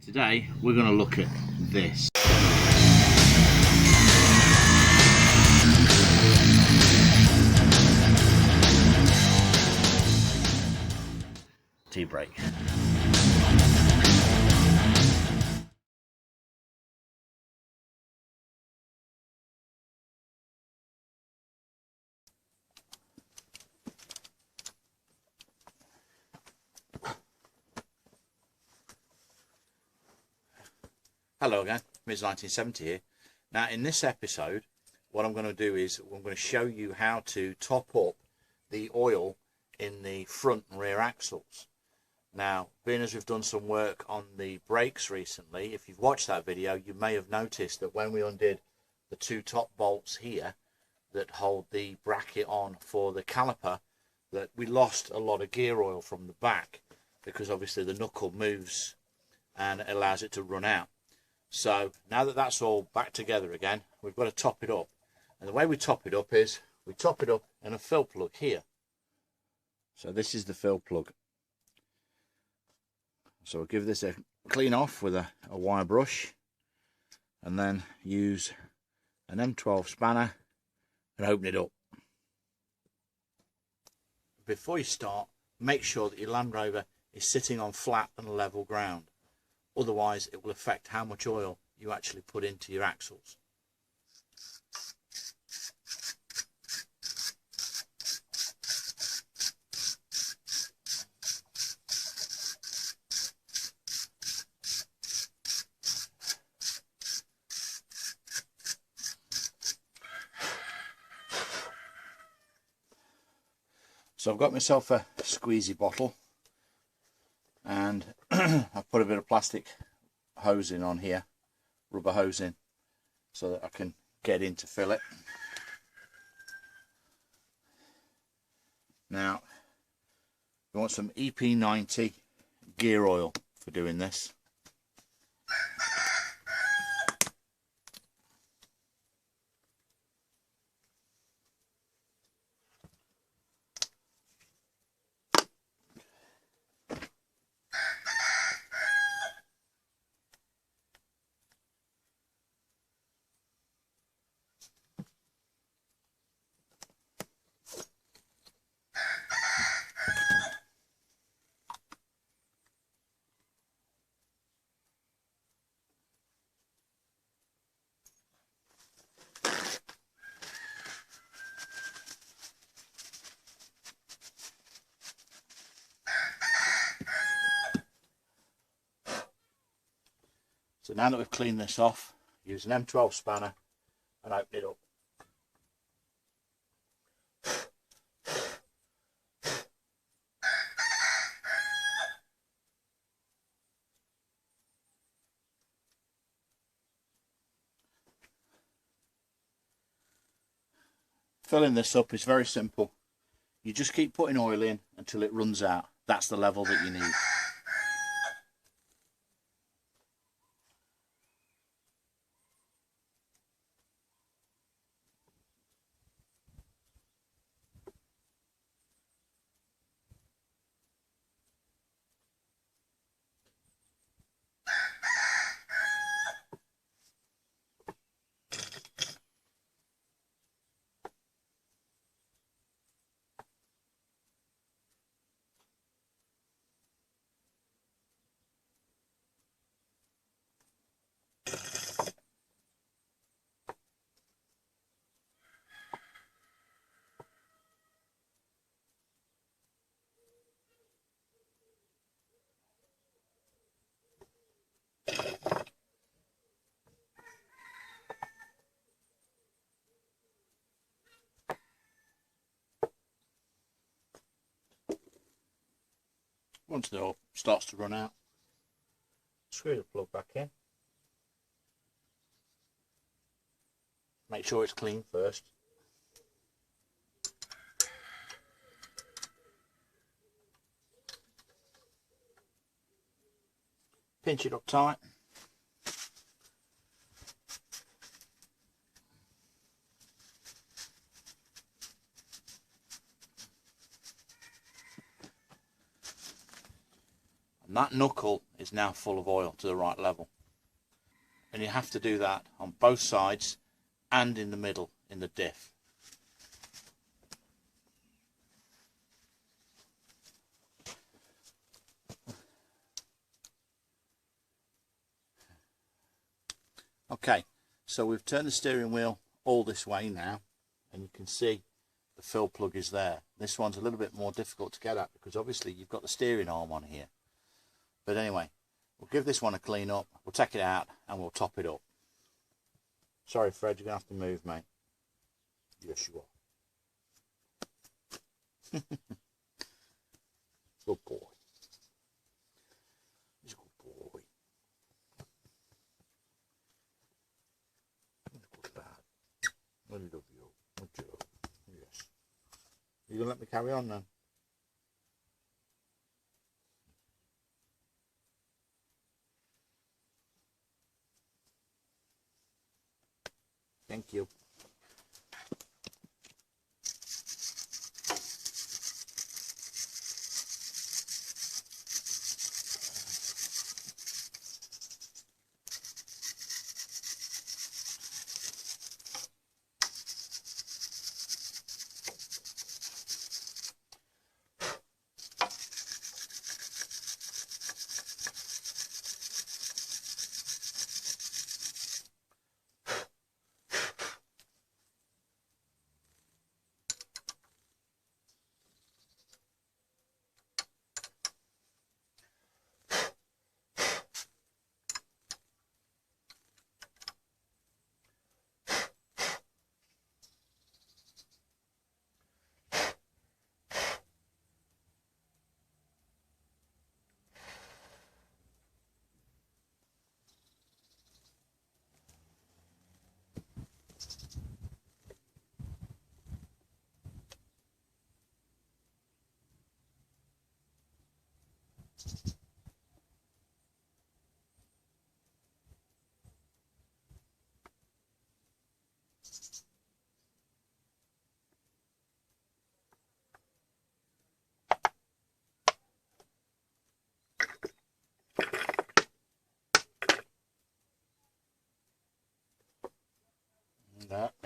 Today we're going to look at this. T-brake. Hello again, Ms. 1970 here. Now in this episode what I'm going to do is I'm going to show you how to top up the oil in the front and rear axles. Now, being as we've done some work on the brakes recently, if you've watched that video you may have noticed that when we undid the two top bolts here that hold the bracket on for the caliper, that we lost a lot of gear oil from the back because obviously the knuckle moves and it allows it to run out. So now that that's all back together again, we've got to top it up. And the way we top it up is we top it up in a fill plug here. So this is the fill plug. So we'll give this a clean off with a wire brush and then use an M12 spanner and open it up. Before you start, make sure that your Land Rover is sitting on flat and level ground. Otherwise it will affect how much oil you actually put into your axles. So I've got myself a squeezy bottle and I've put a bit of plastic hosing on here, rubber hosing, so that I can get in to fill it. Now, you want some EP90 gear oil for doing this. So now that we've cleaned this off, use an M12 spanner and open it up. Filling this up is very simple. You just keep putting oil in until it runs out. That's the level that you need. Once the oil starts to run out, screw the plug back in. Make sure it's clean first. Pinch it up tight. And that knuckle is now full of oil to the right level. And you have to do that on both sides and in the middle in the diff. Okay, so we've turned the steering wheel all this way now, and you can see the fill plug is there. This one's a little bit more difficult to get at because obviously you've got the steering arm on here. But anyway, we'll give this one a clean up, we'll take it out and we'll top it up. Sorry Fred, you're going to have to move, mate. Yes you are. Good boy. He's a good boy. He's a good lad. I love you. Good job. Yes. Are you going to let me carry on then? Thank you.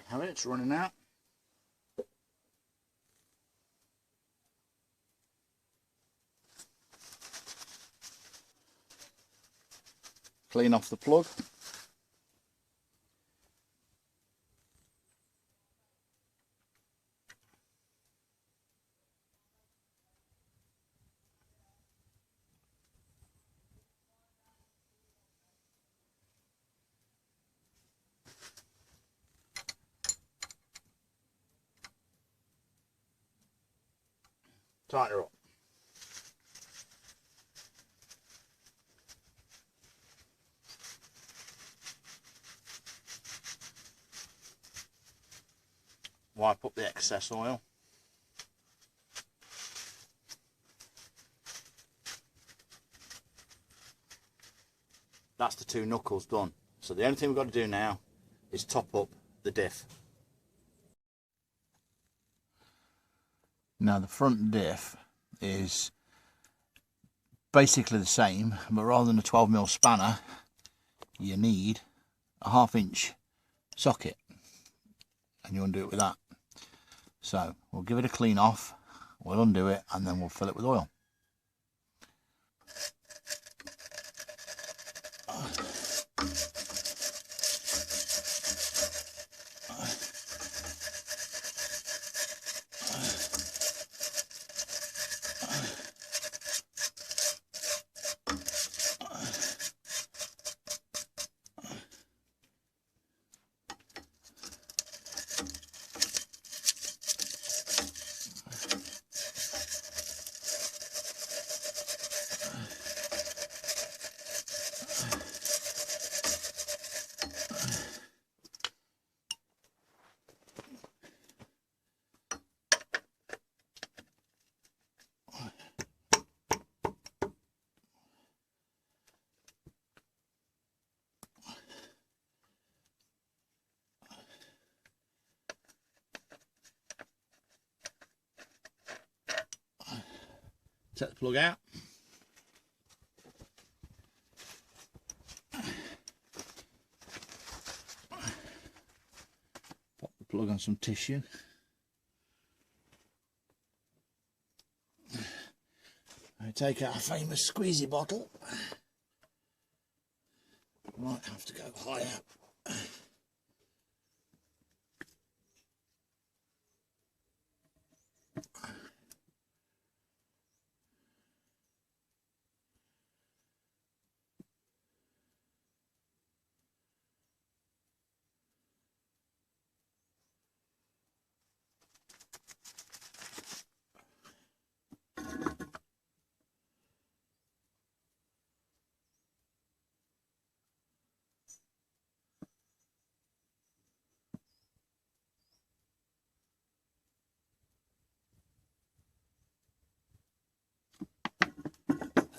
How it's running out. Clean off the plug. Tighten her up. Wipe up the excess oil. That's the two knuckles done. So the only thing we've got to do now is top up the diff. Now the front diff is basically the same, but rather than a 12mm spanner, you need a 1/2 inch socket, and you undo it with that. So we'll give it a clean off, we'll undo it, and then we'll fill it with oil. Take the plug out. plug on some tissue. I take out a famous squeezy bottle. Might have to go higher.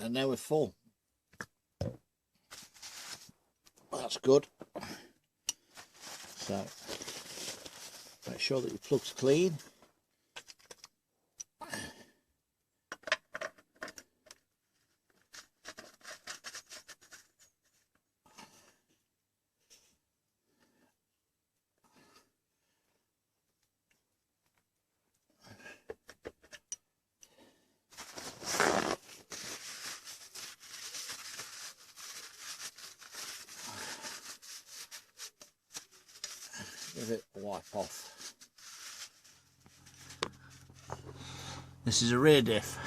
And now we're full. That's good. So make sure that your plug's clean. Give it a wipe off. This is a rear diff,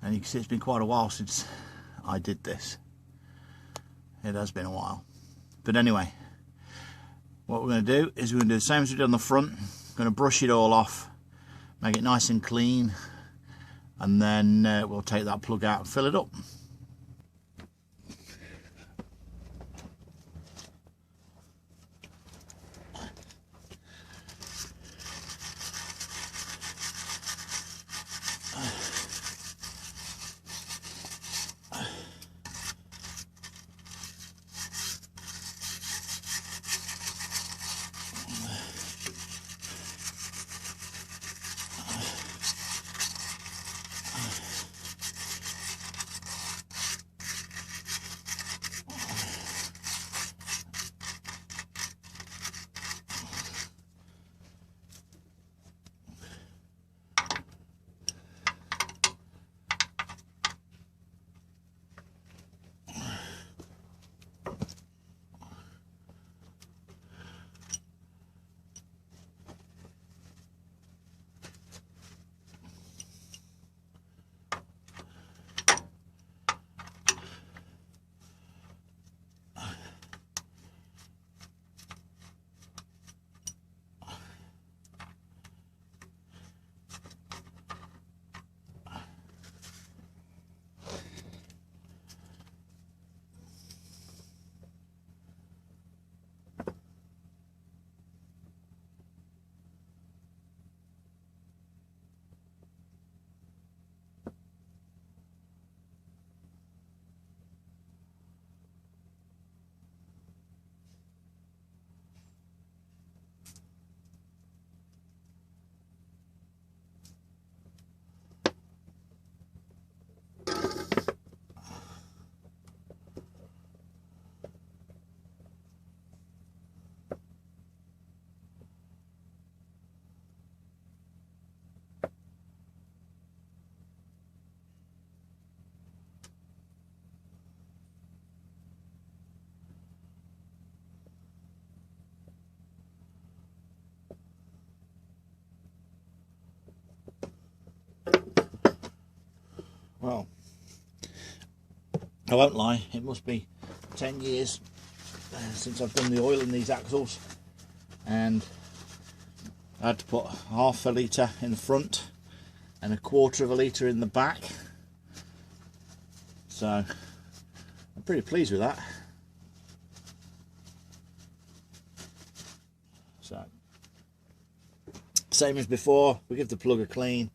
and you can see it's been quite a while since I did this. It has been a while, but anyway, what we're going to do is we're going to do the same as we did on the front. We're going to brush it all off, make it nice and clean, and then we'll take that plug out and fill it up. Well, I won't lie, it must be 10 years since I've done the oil in these axles, and I had to put half a litre in the front and a quarter of a litre in the back, so I'm pretty pleased with that. So, same as before, we give the plug a clean.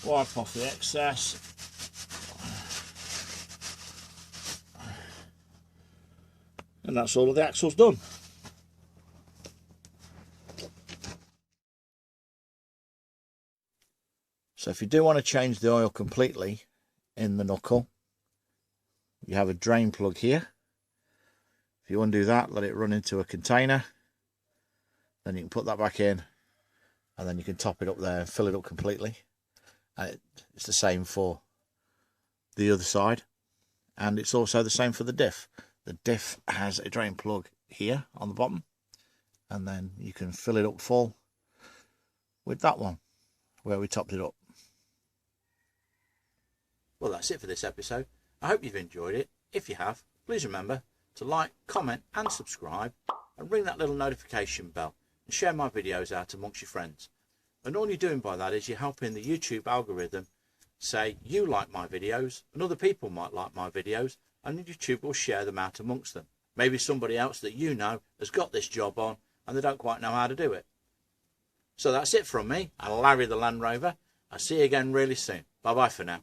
Wipe off the excess. and that's all of the axles done. So if you do want to change the oil completely in the knuckle, you have a drain plug here. If you undo that, let it run into a container, then you can put that back in, and then you can top it up there and fill it up completely. And it's the same for the other side, and it's also the same for the diff. The diff has a drain plug here on the bottom, and then you can fill it up full with that one where we topped it up. Well, that's it for this episode. I hope you've enjoyed it. If you have, please remember to like, comment and subscribe, and ring that little notification bell and share my videos out amongst your friends. And all you're doing by that is you're helping the YouTube algorithm say you like my videos, and other people might like my videos, and YouTube will share them out amongst them. Maybe somebody else that you know has got this job on and they don't quite know how to do it. So that's it from me and Larry the Land Rover. I'll see you again really soon. Bye bye for now.